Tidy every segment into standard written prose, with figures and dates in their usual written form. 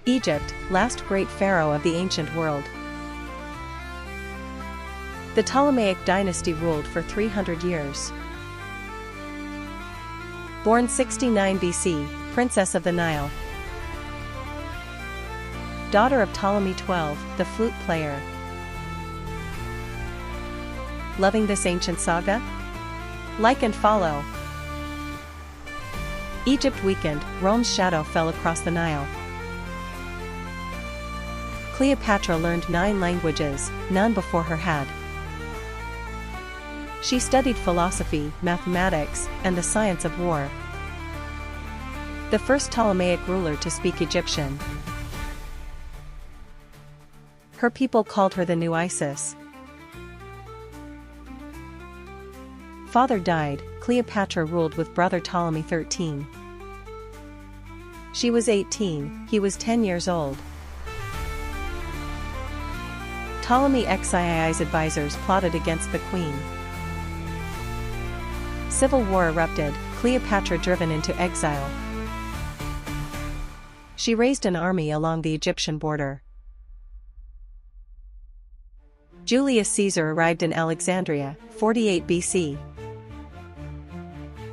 Egypt, last great pharaoh of the ancient world. The Ptolemaic dynasty ruled for 300 years. Born 69 BC, Princess of the Nile. Daughter of Ptolemy XII, the flute player. Loving this ancient saga? Like and follow. Egypt weakened, Rome's shadow fell across the Nile. Cleopatra learned 9 languages, none before her had. She studied philosophy, mathematics, and the science of war. The first Ptolemaic ruler to speak Egyptian. Her people called her the new Isis. Father died, Cleopatra ruled with brother Ptolemy 13. She was 18, he was 10 years old. Ptolemy XII's advisors plotted against the queen. Civil war erupted, Cleopatra driven into exile. She raised an army along the Egyptian border. Julius Caesar arrived in Alexandria, 48 BC.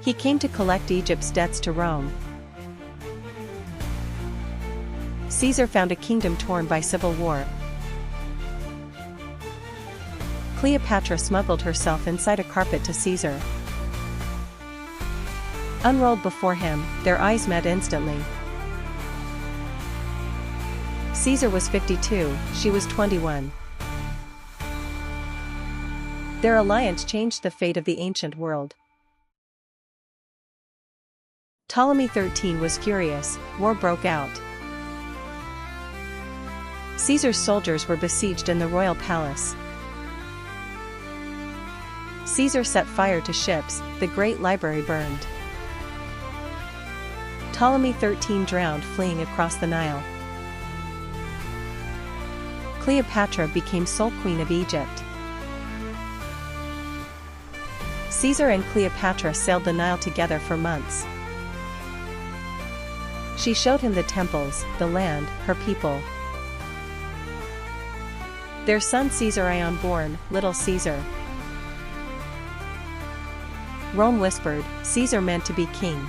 He came to collect Egypt's debts to Rome. Caesar found a kingdom torn by civil war. Cleopatra smuggled herself inside a carpet to Caesar. Unrolled before him, their eyes met instantly. Caesar was 52, she was 21. Their alliance changed the fate of the ancient world. Ptolemy XIII was furious, war broke out. Caesar's soldiers were besieged in the royal palace. Caesar set fire to ships, the great library burned. Ptolemy XIII drowned fleeing across the Nile. Cleopatra became sole queen of Egypt. Caesar and Cleopatra sailed the Nile together for months. She showed him the temples, the land, her people. Their son Caesarion born, little Caesar. Rome whispered, Caesar meant to be king.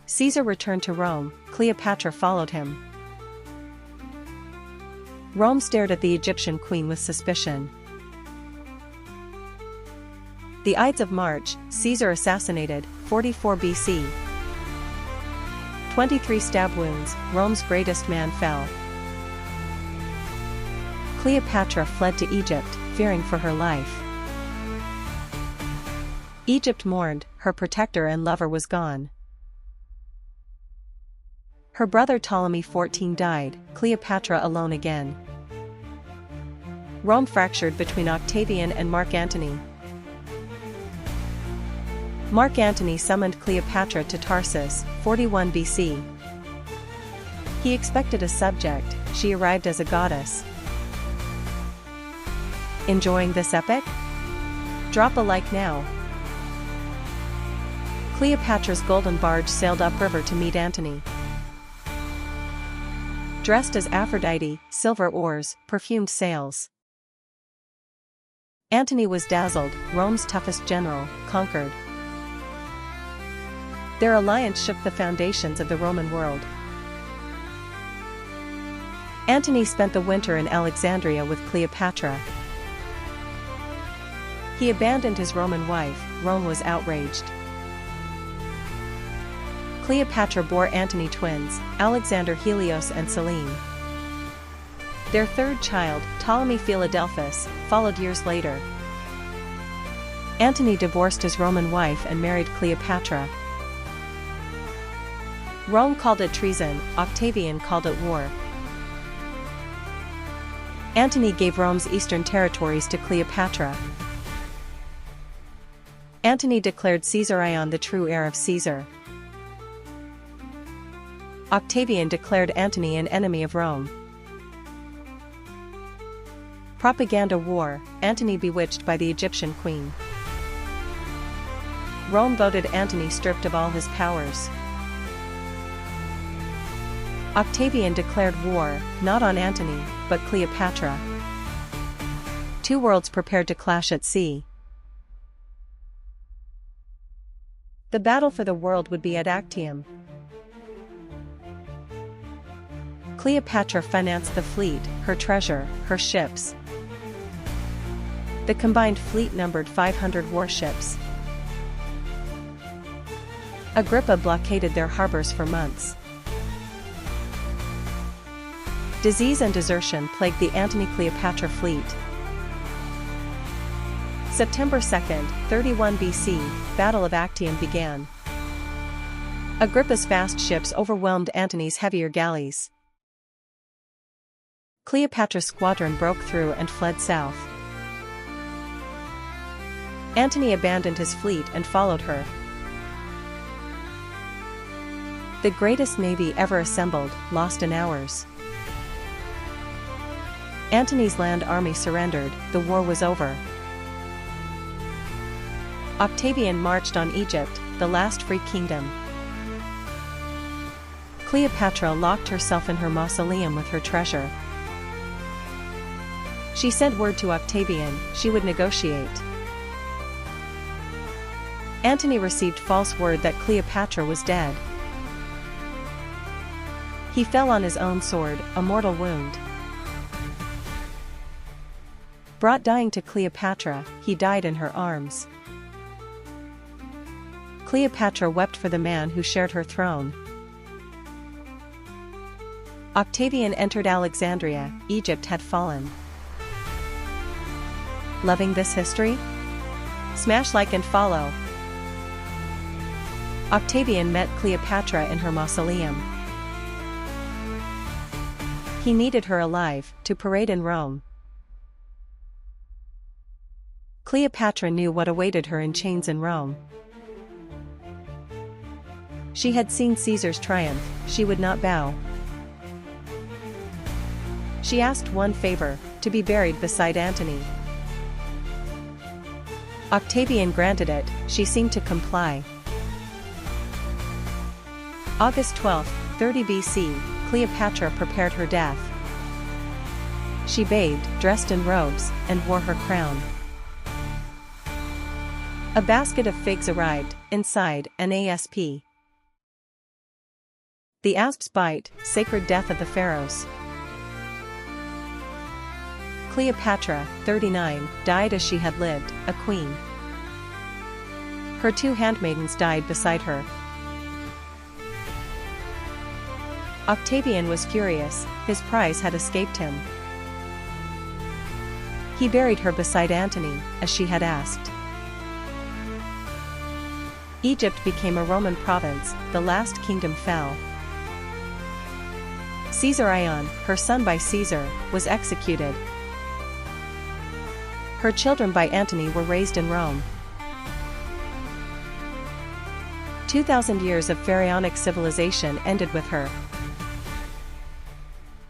Caesar returned to Rome, Cleopatra followed him. Rome stared at the Egyptian queen with suspicion. The Ides of March, Caesar assassinated, 44 BC. 23 stab wounds, Rome's greatest man fell. Cleopatra fled to Egypt, fearing for her life. Egypt mourned, her protector and lover was gone. Her brother Ptolemy XIV died, Cleopatra alone again. Rome fractured between Octavian and Mark Antony. Mark Antony summoned Cleopatra to Tarsus, 41 BC. He expected a subject, she arrived as a goddess. Enjoying this epic? Drop a like now. Cleopatra's golden barge sailed upriver to meet Antony. Dressed as Aphrodite, silver oars, perfumed sails. Antony was dazzled, Rome's toughest general, conquered. Their alliance shook the foundations of the Roman world. Antony spent the winter in Alexandria with Cleopatra. He abandoned his Roman wife, Rome was outraged. Cleopatra bore Antony twins, Alexander Helios and Selene. Their third child, Ptolemy Philadelphus, followed years later. Antony divorced his Roman wife and married Cleopatra. Rome called it treason, Octavian called it war. Antony gave Rome's eastern territories to Cleopatra. Antony declared Caesarion the true heir of Caesar. Octavian declared Antony an enemy of Rome. Propaganda war, Antony bewitched by the Egyptian queen. Rome voted Antony stripped of all his powers. Octavian declared war, not on Antony, but Cleopatra. Two worlds prepared to clash at sea. The battle for the world would be at Actium. Cleopatra financed the fleet, her treasure, her ships. The combined fleet numbered 500 warships. Agrippa blockaded their harbors for months. Disease and desertion plagued the Antony-Cleopatra fleet. September 2, 31 BC, Battle of Actium began. Agrippa's fast ships overwhelmed Antony's heavier galleys. Cleopatra's squadron broke through and fled south. Antony abandoned his fleet and followed her. The greatest navy ever assembled, lost in hours. Antony's land army surrendered, the war was over. Octavian marched on Egypt, the last free kingdom. Cleopatra locked herself in her mausoleum with her treasure. She sent word to Octavian, she would negotiate. Antony received false word that Cleopatra was dead. He fell on his own sword, a mortal wound. Brought dying to Cleopatra, he died in her arms. Cleopatra wept for the man who shared her throne. Octavian entered Alexandria, Egypt had fallen. Loving this history? Smash like and follow. Octavian met Cleopatra in her mausoleum. He needed her alive, to parade in Rome. Cleopatra knew what awaited her in chains in Rome. She had seen Caesar's triumph, she would not bow. She asked one favor, to be buried beside Antony. Octavian granted it, she seemed to comply. August 12, 30 BC, Cleopatra prepared her death. She bathed, dressed in robes, and wore her crown. A basket of figs arrived, inside, an asp. The asp's bite, sacred death of the pharaohs. Cleopatra, 39, died as she had lived, a queen. Her two handmaidens died beside her. Octavian was furious, his prize had escaped him. He buried her beside Antony, as she had asked. Egypt became a Roman province, the last kingdom fell. Caesar Ion, her son by Caesar, was executed. Her children by Antony were raised in Rome. 2,000 years of pharaonic civilization ended with her.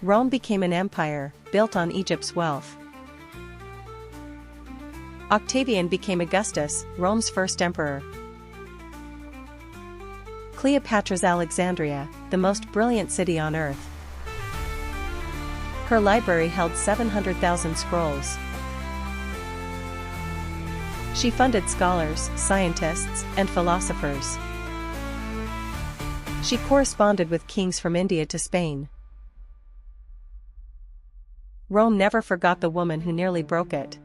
Rome became an empire, built on Egypt's wealth. Octavian became Augustus, Rome's first emperor. Cleopatra's Alexandria, the most brilliant city on earth. Her library held 700,000 scrolls. She funded scholars, scientists, and philosophers. She corresponded with kings from India to Spain. Rome never forgot the woman who nearly broke it.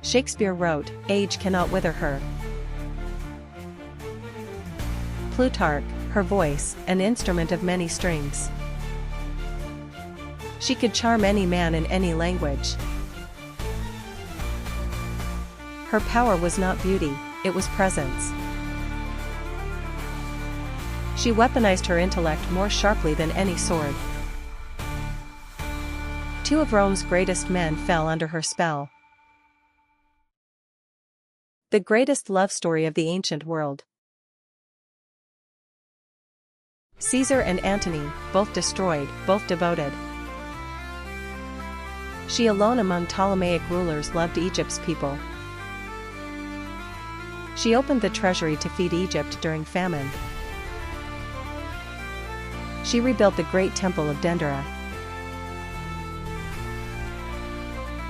Shakespeare wrote, "Age cannot wither her." Plutarch, her voice, an instrument of many strings. She could charm any man in any language. Her power was not beauty, it was presence. She weaponized her intellect more sharply than any sword. Two of Rome's greatest men fell under her spell. The greatest love story of the ancient world. Caesar and Antony, both destroyed, both devoted. She alone among Ptolemaic rulers loved Egypt's people. She opened the treasury to feed Egypt during famine. She rebuilt the great temple of Dendera.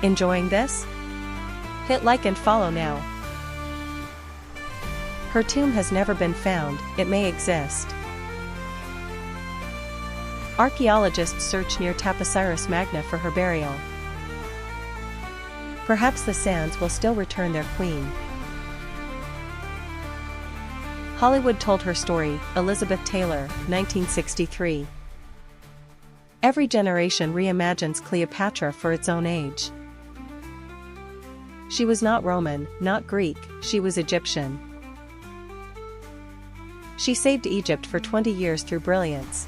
Enjoying this? Hit like and follow now. Her tomb has never been found, it may exist. Archaeologists search near Taposiris Magna for her burial. Perhaps the sands will still return their queen. Hollywood told her story, Elizabeth Taylor, 1963. Every generation reimagines Cleopatra for its own age. She was not Roman, not Greek, she was Egyptian. She saved Egypt for 20 years through brilliance.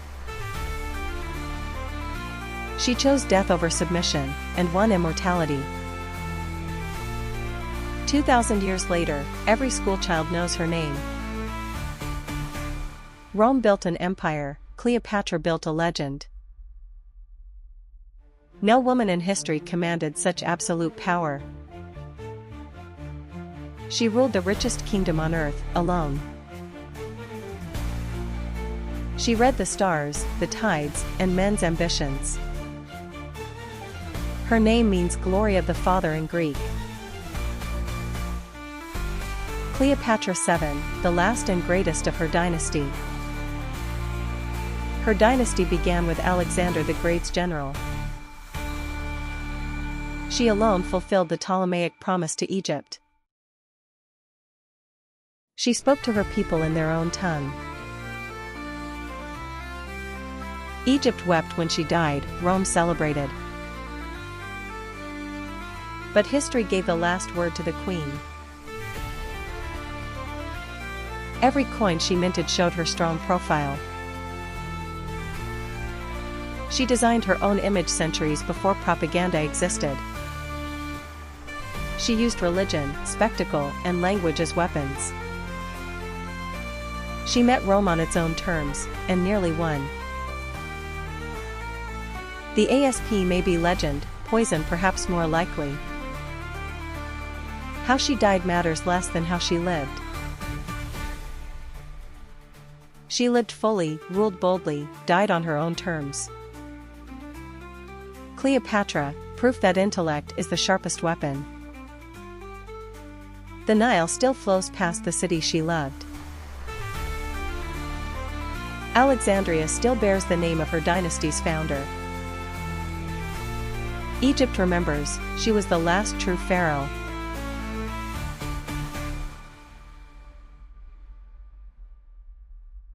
She chose death over submission, and won immortality. 2,000 years later, every schoolchild knows her name. Rome built an empire, Cleopatra built a legend. No woman in history commanded such absolute power. She ruled the richest kingdom on earth, alone. She read the stars, the tides, and men's ambitions. Her name means glory of the Father in Greek. Cleopatra VII, the last and greatest of her dynasty. Her dynasty began with Alexander the Great's general. She alone fulfilled the Ptolemaic promise to Egypt. She spoke to her people in their own tongue. Egypt wept when she died, Rome celebrated. But history gave the last word to the queen. Every coin she minted showed her strong profile. She designed her own image centuries before propaganda existed. She used religion, spectacle, and language as weapons. She met Rome on its own terms, and nearly won. The ASP may be legend, poison perhaps more likely. How she died matters less than how she lived. She lived fully, ruled boldly, died on her own terms. Cleopatra, proof that intellect is the sharpest weapon. The Nile still flows past the city she loved. Alexandria still bears the name of her dynasty's founder. Egypt remembers, she was the last true pharaoh.